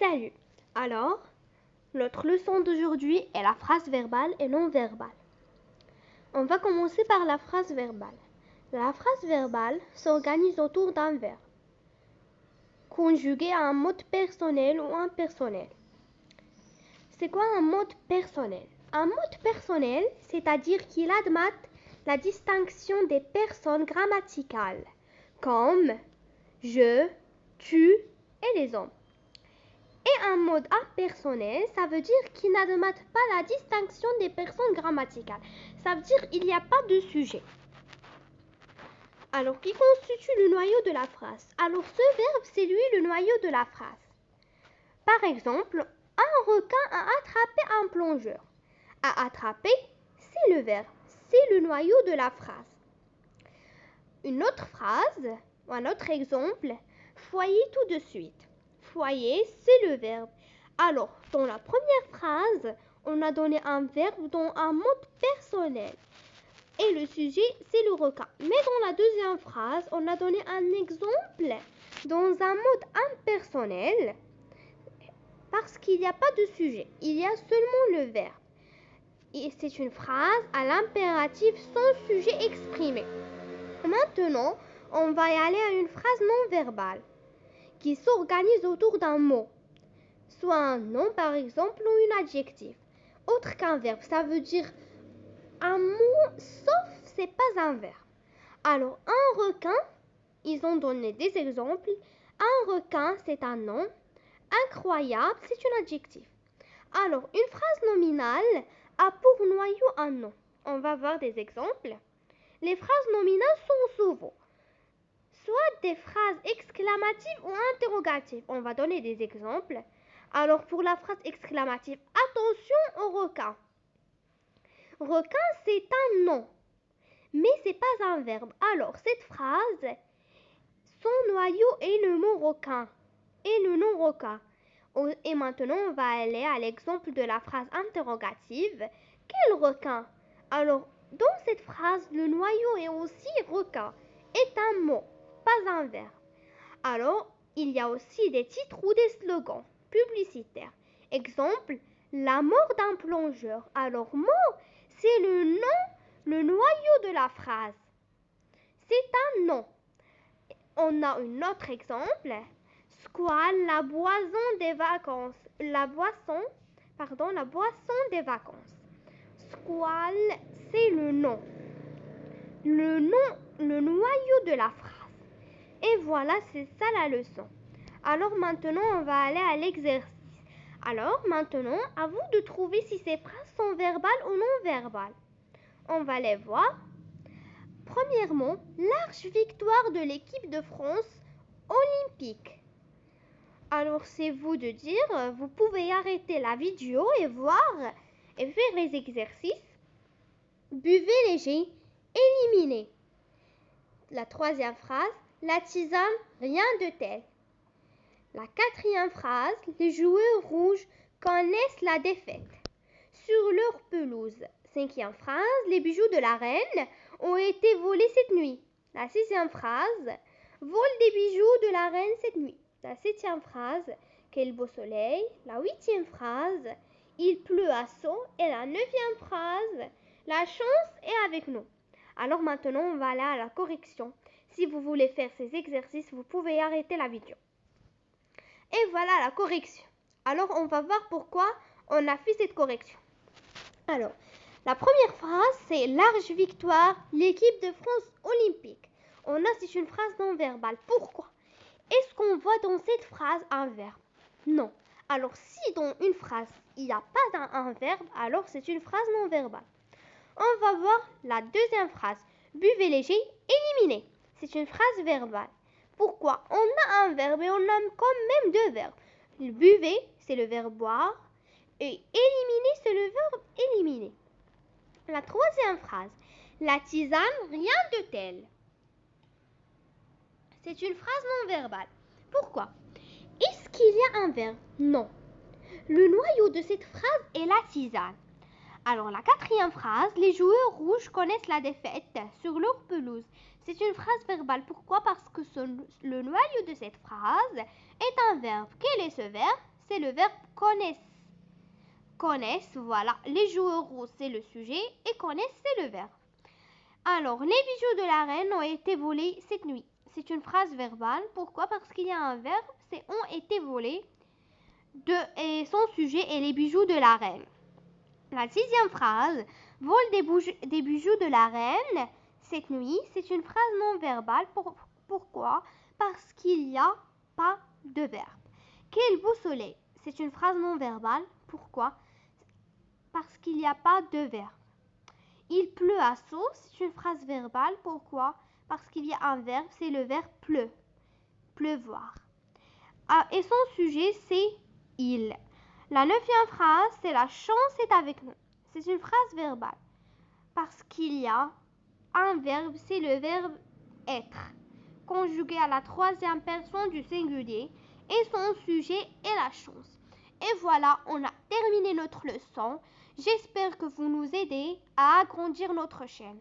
Salut! Alors, notre leçon d'aujourd'hui est la phrase verbale et non verbale. On va commencer par la phrase verbale. La phrase verbale s'organise autour d'un verbe, conjugué à un mode personnel ou impersonnel. C'est quoi un mode personnel? Un mode personnel, c'est-à-dire qu'il admet la distinction des personnes grammaticales, comme je, tu et les hommes. Et un mode impersonnel, ça veut dire qu'il n'admet pas la distinction des personnes grammaticales. Ça veut dire qu'il n'y a pas de sujet. Alors, qui constitue le noyau de la phrase? Alors, ce verbe, c'est lui le noyau de la phrase. Par exemple, un requin a attrapé un plongeur. A attrapé, c'est le verbe, c'est le noyau de la phrase. Une autre phrase, ou un autre exemple, foyer tout de suite. Foyer, c'est le verbe. Alors, dans la première phrase, on a donné un verbe dans un mode personnel. Et le sujet, c'est le requin. Mais dans la deuxième phrase, on a donné un exemple dans un mode impersonnel parce qu'il n'y a pas de sujet. Il y a seulement le verbe. Et c'est une phrase à l'impératif sans sujet exprimé. Maintenant, on va y aller à une phrase non verbale qui s'organise autour d'un mot, soit un nom par exemple ou un adjectif. Autre qu'un verbe, ça veut dire un mot sauf c'est pas un verbe. Alors un requin, ils ont donné des exemples. Un requin, c'est un nom. Incroyable, c'est un adjectif. Alors une phrase nominale a pour noyau un nom. On va voir des exemples. Les phrases nominales sont souvent soit des phrases exclamatives ou interrogatives. On va donner des exemples. Alors pour la phrase exclamative, attention au requin. Requin, c'est un nom, mais c'est pas un verbe. Alors cette phrase, son noyau est le mot requin et le nom requin. Et maintenant, on va aller à l'exemple de la phrase interrogative. Quel requin? Alors, dans cette phrase, le noyau est aussi requin, est un mot, pas un verbe. Alors, il y a aussi des titres ou des slogans publicitaires. Exemple, la mort d'un plongeur. Alors, mort, c'est le nom, le noyau de la phrase. C'est un nom. On a un autre exemple. Squale, la boisson des vacances. La boisson des vacances. Squale, c'est le nom. Le noyau de la phrase. Et voilà, c'est ça la leçon. Alors maintenant, on va aller à l'exercice. Alors maintenant, à vous de trouver si ces phrases sont verbales ou non verbales. On va les voir. Premièrement, large victoire de l'équipe de France olympique. Alors c'est vous de dire, vous pouvez arrêter la vidéo et voir et faire les exercices. Buvez léger, éliminez. La troisième phrase, la tisane, rien de tel. La quatrième phrase, les joueurs rouges connaissent la défaite sur leur pelouse. Cinquième phrase, les bijoux de la reine ont été volés cette nuit. La sixième phrase, vol des bijoux de la reine cette nuit. La septième phrase, quel beau soleil. La huitième phrase, il pleut à Sceaux. Et la neuvième phrase, la chance est avec nous. Alors maintenant, on va aller à la correction. Si vous voulez faire ces exercices, vous pouvez arrêter la vidéo. Et voilà la correction. Alors, on va voir pourquoi on a fait cette correction. Alors, la première phrase, c'est large victoire, l'équipe de France olympique. C'est une phrase non verbale. Pourquoi? Est-ce qu'on voit dans cette phrase un verbe? Non. Alors, si dans une phrase, il n'y a pas un verbe, alors c'est une phrase non verbale. On va voir la deuxième phrase. Buvez léger, éliminez. C'est une phrase verbale. Pourquoi? On a un verbe et on a quand même deux verbes. Buvez, c'est le verbe boire. Et éliminer, c'est le verbe éliminer. La troisième phrase. La tisane, rien de tel. C'est une phrase non verbale. Pourquoi? Est-ce qu'il y a un verbe? Non. Le noyau de cette phrase est la tisane. Alors la quatrième phrase, les joueurs rouges connaissent la défaite sur leur pelouse. C'est une phrase verbale. Pourquoi? Parce que le noyau de cette phrase est un verbe. Quel est ce verbe? c'est le verbe connaissent. Connaissent, voilà. Les joueurs roses, c'est le sujet et connaissent, c'est le verbe. Alors, les bijoux de la reine ont été volés cette nuit. C'est une phrase verbale. Pourquoi? Parce qu'il y a un verbe, c'est ont été volés. Et son sujet est les bijoux de la reine. La 6e phrase, vole des bijoux de la reine cette nuit. C'est une phrase non verbale. Pourquoi? Parce qu'il n'y a pas de verbe. Quel beau soleil. C'est une phrase non verbale. Pourquoi? Parce qu'il n'y a pas de verbe. Il pleut à Sceaux, c'est une phrase verbale. Pourquoi? Parce qu'il y a un verbe, c'est le verbe pleut. Pleuvoir. Et son sujet, c'est il. La 9e phrase, c'est la chance est avec nous. C'est une phrase verbale. Parce qu'il y a un verbe, c'est le verbe être. Conjugué à la 3e personne du singulier. Et son sujet est la chance. Et voilà, on a terminé notre leçon. J'espère que vous nous aidez à agrandir notre chaîne.